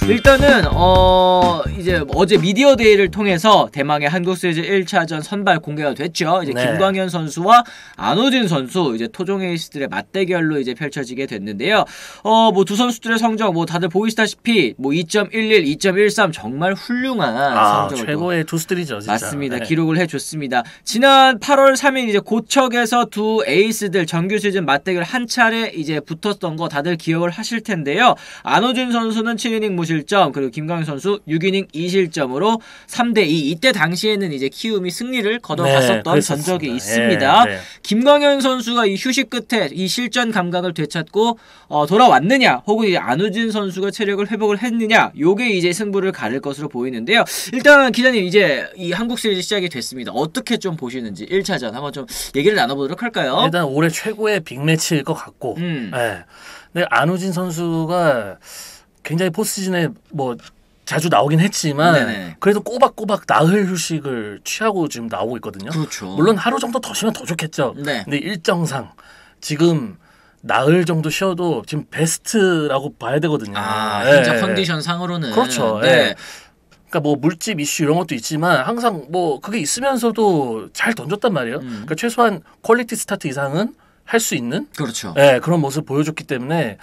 일단은 이제 어제 미디어 데이를 통해서 대망의 한국 시리즈 1차전 선발 공개가 됐죠. 이제 김광현 선수와 안호진 선수 이제 토종 에이스들의 맞대결로 이제 펼쳐지게 됐는데요. 뭐 두 선수들의 성적 뭐 다들 보이시다시피 뭐 2.11, 2.13 정말 훌륭한 성적을 최고의 투수들이죠, 진짜. 맞습니다. 기록을 해줬습니다. 지난 8월 3일 이제 고척에서 두 에이스들 정규 시즌 맞대결 한 차례 이제 붙었던 거 다들 기억을 하실 텐데요. 안호진 선수는 7이닝 무실점, 그리고 김광현 선수 6이닝 2실점으로 3대2. 이때 당시에는 이제 키움이 승리를 거둬갔었던 전적이 있습니다. 김광현 선수가 이 휴식 끝에 이 실전 감각을 되찾고 돌아왔느냐, 혹은 이제 안호진 선수가 체력을 회복을 했느냐, 요게 이제 승부를 가를 것으로 보이는데요. 일단 기자님, 이제 이 한국 시리즈 시작이 됐습니다. 어떻게 좀 보시는지 1차전 한번 좀 얘기를 나눠보도록 할까요? 일단 올해 최고의 빅매치일 것 같고, 근데 안호진 선수가 굉장히 포스트시즌에 뭐 자주 나오긴 했지만 그래도 꼬박꼬박 나흘 휴식을 취하고 지금 나오고 있거든요. 그렇죠. 물론 하루 정도 더 쉬면 더 좋겠죠. 근데 일정상 지금 나흘 정도 쉬어도 지금 베스트라고 봐야 되거든요. 현재 컨디션 상으로는. 그렇죠. 그러니까 뭐 물집 이슈 이런 것도 있지만 항상 뭐 그게 있으면서도 잘 던졌단 말이에요. 그러니까 최소한 퀄리티 스타트 이상은 할 수 있는 그렇죠. 그런 모습을 보여줬기 때문에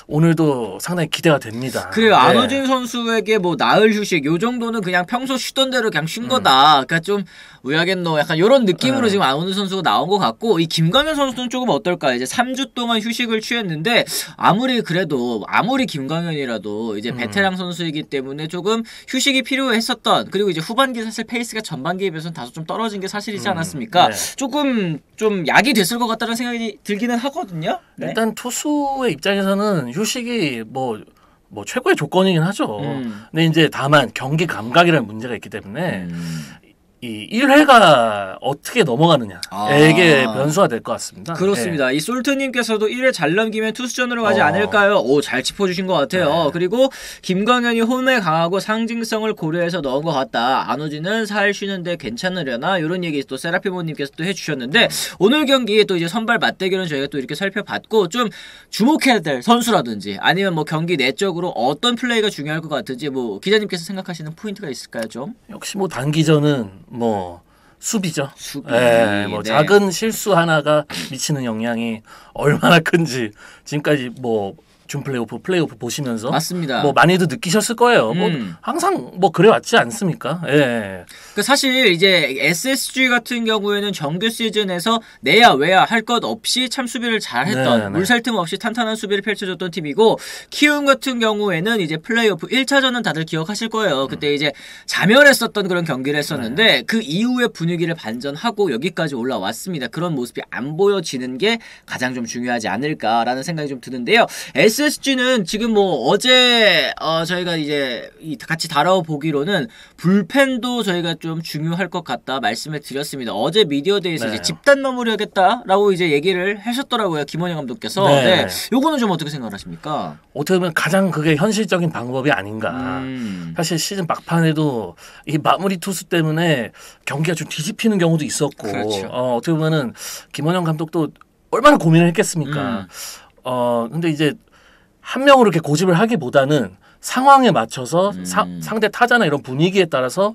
오늘도 상당히 기대가 됩니다. 그래요. 안호진 선수에게 뭐 나흘 휴식 요 정도는 그냥 평소 쉬던 대로 그냥 쉰 거다. 그러니까 좀 우야겠노 약간 이런 느낌으로 지금 안호진 선수가 나온 것 같고, 이 김광현 선수는 조금 어떨까? 이제 3주 동안 휴식을 취했는데 아무리 김광현이라도 이제 베테랑 선수이기 때문에 조금 휴식이 필요했었던, 그리고 이제 후반기 사실 페이스가 전반기에 비해서는 다소 좀 떨어진 게 사실이지 않았습니까? 조금 좀 약이 됐을 것 같다는 생각이 들기는 하거든요. 일단 투수의 입장에서는 휴식이 뭐 최고의 조건이긴 하죠. 근데 이제 다만 경기 감각이라는 문제가 있기 때문에 이 1회가 어떻게 넘어가느냐 이게 변수가 될 것 같습니다. 그렇습니다. 이 솔트님께서도 1회 잘 넘기면 투수전으로 가지 않을까요? 오, 잘 짚어주신 것 같아요. 그리고 김광현이 홈에 강하고 상징성을 고려해서 넣은 것 같다. 안호진은 살 쉬는데 괜찮으려나? 이런 얘기 또 세라피모님께서 또 해주셨는데, 오늘 경기 또 이제 선발 맞대결은 저희가 또 이렇게 살펴봤고, 좀 주목해야 될 선수라든지 아니면 뭐 경기 내적으로 어떤 플레이가 중요할 것 같은지 뭐 기자님께서 생각하시는 포인트가 있을까요? 좀 역시 뭐 단기전은 뭐 수비죠. 뭐 작은 실수 하나가 미치는 영향이 얼마나 큰지 지금까지 뭐 준 플레이오프 보시면서 맞습니다. 뭐 많이도 느끼셨을 거예요. 뭐 항상 뭐 그래 왔지 않습니까? 그 사실 이제 SSG 같은 경우에는 정규 시즌에서 내야 외야 할 것 없이 참 수비를 잘했던, 물살 틈 없이 탄탄한 수비를 펼쳐줬던 팀이고, 키움 같은 경우에는 이제 플레이오프 1차전은 다들 기억하실 거예요. 그때 이제 자멸했었던 그런 경기를 했었는데 그 이후에 분위기를 반전하고 여기까지 올라왔습니다. 그런 모습이 안 보여지는 게 가장 좀 중요하지 않을까라는 생각이 좀 드는데요. SSG는 지금 뭐 어제 저희가 이제 같이 다뤄보기로는 불펜도 저희가 좀 중요할 것 같다 말씀을 드렸습니다. 어제 미디어데이에서 이제 집단 마무리하겠다라고 이제 얘기를 하셨더라고요, 김원영 감독께서. 요거는 좀 어떻게 생각하십니까? 어떻게 보면 가장 그게 현실적인 방법이 아닌가. 사실 시즌 막판에도 이 마무리 투수 때문에 경기가 좀 뒤집히는 경우도 있었고, 어떻게 보면은 김원영 감독도 얼마나 고민을 했겠습니까. 근데 이제 한 명으로 이렇게 고집을 하기보다는 상황에 맞춰서 상대 타자나 이런 분위기에 따라서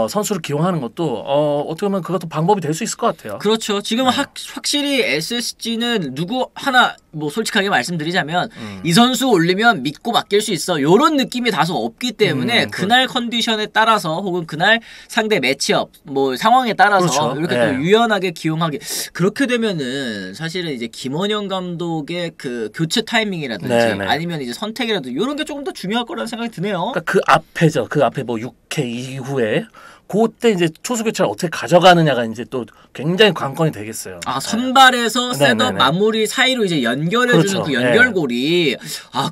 선수를 기용하는 것도 어떻게 보면 그것도 방법이 될 수 있을 것 같아요. 그렇죠. 지금 확실히 SSG는 누구 하나 뭐 솔직하게 말씀드리자면 이 선수 올리면 믿고 맡길 수 있어, 요런 느낌이 다소 없기 때문에 그날 컨디션에 따라서 혹은 그날 상대 매치업 뭐 상황에 따라서 이렇게 또 유연하게 기용하기, 그렇게 되면은 사실은 이제 김원영 감독의 그 교체 타이밍이라든지 아니면 이제 선택이라든지 이런 게 조금 더 중요할 거라는 생각이 드네요. 그러니까 그 앞에죠. 그 앞에 뭐 6회 이후에 그때 이제 투수 교체를 어떻게 가져가느냐가 이제 또 굉장히 관건이 되겠어요. 선발에서 셋업 마무리 사이로 이제 연결해주는 그 연결고리.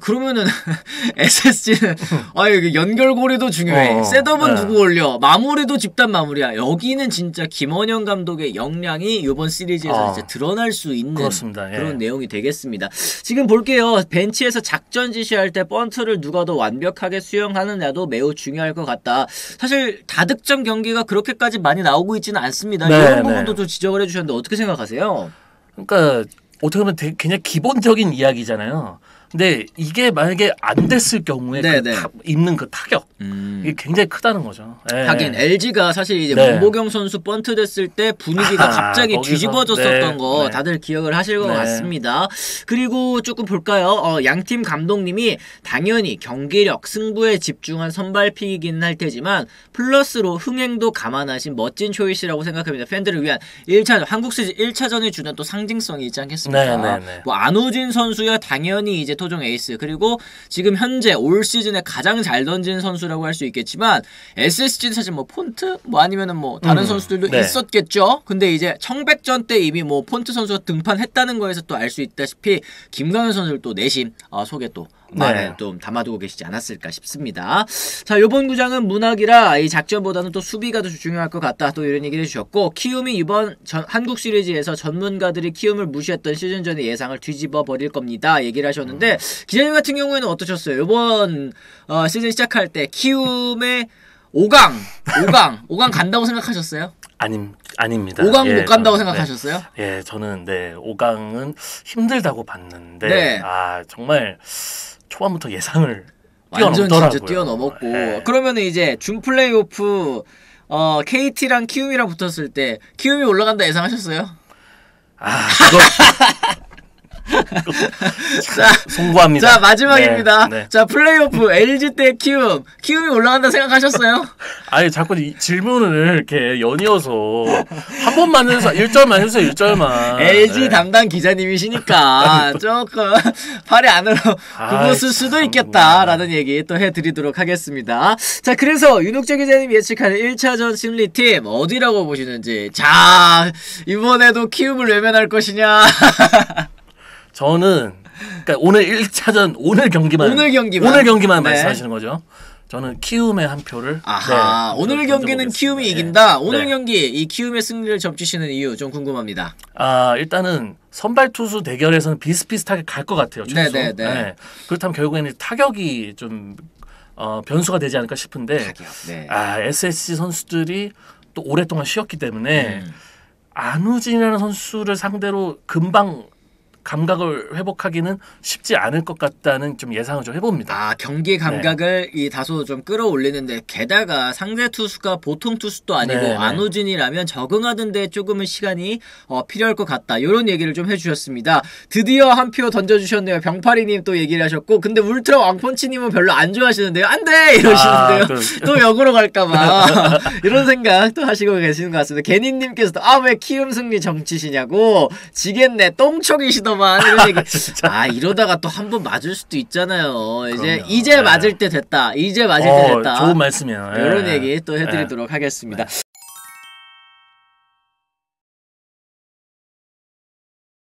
그러면은 SSG는 연결고리도 중요해. 셋업은 누구 올려, 마무리도 집단 마무리야. 여기는 진짜 김원영 감독의 역량이 이번 시리즈에서 이제 드러날 수 있는 그런 내용이 되겠습니다. 지금 볼게요. 벤치에서 작전 지시할 때 번트를 누가 더 완벽하게 수행하느냐도 매우 중요할 것 같다. 사실 다득점 경기가 그렇게까지 많이 나오고 있지는 않습니다. 이런 부분도 좀 지적을 해주셨는데 어떻게 생각하세요? 그러니까 어떻게 보면 굉장히 기본적인 이야기잖아요. 근데 이게 만약에 안 됐을 경우에 입는 그 타격 이게 굉장히 크다는 거죠. 하긴 LG가 사실 이제 문보경 선수 번트 됐을 때 분위기가 갑자기 뒤집어졌었던 거 다들 기억을 하실 것 같습니다. 그리고 조금 볼까요? 양팀 감독님이 당연히 경기력, 승부에 집중한 선발픽이긴 할 테지만 플러스로 흥행도 감안하신 멋진 초이스라고 생각합니다. 팬들을 위한 1차전, 한국 시리즈 1차전이 주는 또 상징성이 있지 않겠습니까? 뭐 안우진 선수야 당연히 이제 토종 에이스, 그리고 지금 현재 올 시즌에 가장 잘 던진 선수라고 할 수 있겠지만 SSG는 사실 뭐 폰트 뭐 아니면은 뭐 다른 선수들도 있었겠죠. 근데 이제 청백전 때 이미 뭐 폰트 선수가 등판했다는 거에서 또 알 수 있다시피 김광현 선수를 또 내심 속에 또 마음에 좀 담아두고 계시지 않았을까 싶습니다. 자, 요번 구장은 문학이라 이 작전보다는 또 수비가 더 중요할 것 같다, 또 이런 얘기를 해주셨고, 키움이 이번 한국 시리즈에서 전문가들이 키움을 무시했던 시즌 전의 예상을 뒤집어 버릴 겁니다 얘기를 하셨는데, 기자님 같은 경우에는 어떠셨어요? 요번 시즌 시작할 때 키움의 5강 간다고 생각하셨어요? 아닙니다. 5강 못 간다고 생각하셨어요? 저는 5강은 힘들다고 봤는데 정말 초반부터 예상을 완전 뛰어넘더라고요. 진짜 뛰어넘었고, 그러면 이제 준 플레이오프 KT랑 키움이랑 붙었을 때 키움이 올라간다 예상하셨어요? 송구합니다. 자, 마지막입니다. 자, 플레이오프 LG 대 키움이 올라간다 생각하셨어요? 아니, 자꾸 이 질문을 이렇게 연이어서 한 번만 해서 1절만 해주세요. 1절만. LG 담당 기자님이시니까 조금 팔이 안으로 굽었을 수도 있겠다라는 얘기 또 해드리도록 하겠습니다. 자, 그래서 윤옥재 기자님이 예측하는 1차전 승리팀 어디라고 보시는지. 자, 이번에도 키움을 외면할 것이냐. 저는 그러니까 오늘 1차전 오늘 경기만 말씀하시는 거죠. 저는 키움의 한 표를. 오늘 경기는 키움이 이긴다. 오늘 경기 이 키움의 승리를 점치시는 이유 좀 궁금합니다. 일단은 선발 투수 대결에서는 비슷비슷하게 갈 것 같아요. 그렇다면 결국에는 타격이 좀 변수가 되지 않을까 싶은데, SSG 선수들이 또 오랫동안 쉬었기 때문에 안우진이라는 선수를 상대로 금방 감각을 회복하기는 쉽지 않을 것 같다는 좀 예상을 좀 해봅니다. 경기 감각을 이 다소 좀 끌어올리는데, 게다가 상대 투수가 보통 투수도 아니고 안우진이라면 적응하는데 조금은 시간이 필요할 것 같다, 이런 얘기를 좀 해주셨습니다. 드디어 한 표 던져주셨네요. 병파리님 또 얘기를 하셨고, 근데 울트라 왕펀치님은 별로 안 좋아하시는데요. 안돼 이러시는데요. 또 역으로 갈까봐 이런 생각 또 하시고 계시는 것 같습니다. 개니님께서도 왜 키움 승리 정치시냐고, 지겠네 똥촉이시더 이런 얘기. 이러다가 또 한 번 맞을 수도 있잖아요. 이제 맞을 때 됐다. 이제 맞을 때 됐다. 좋은 말씀이에요. 이런 얘기 또 해드리도록 하겠습니다.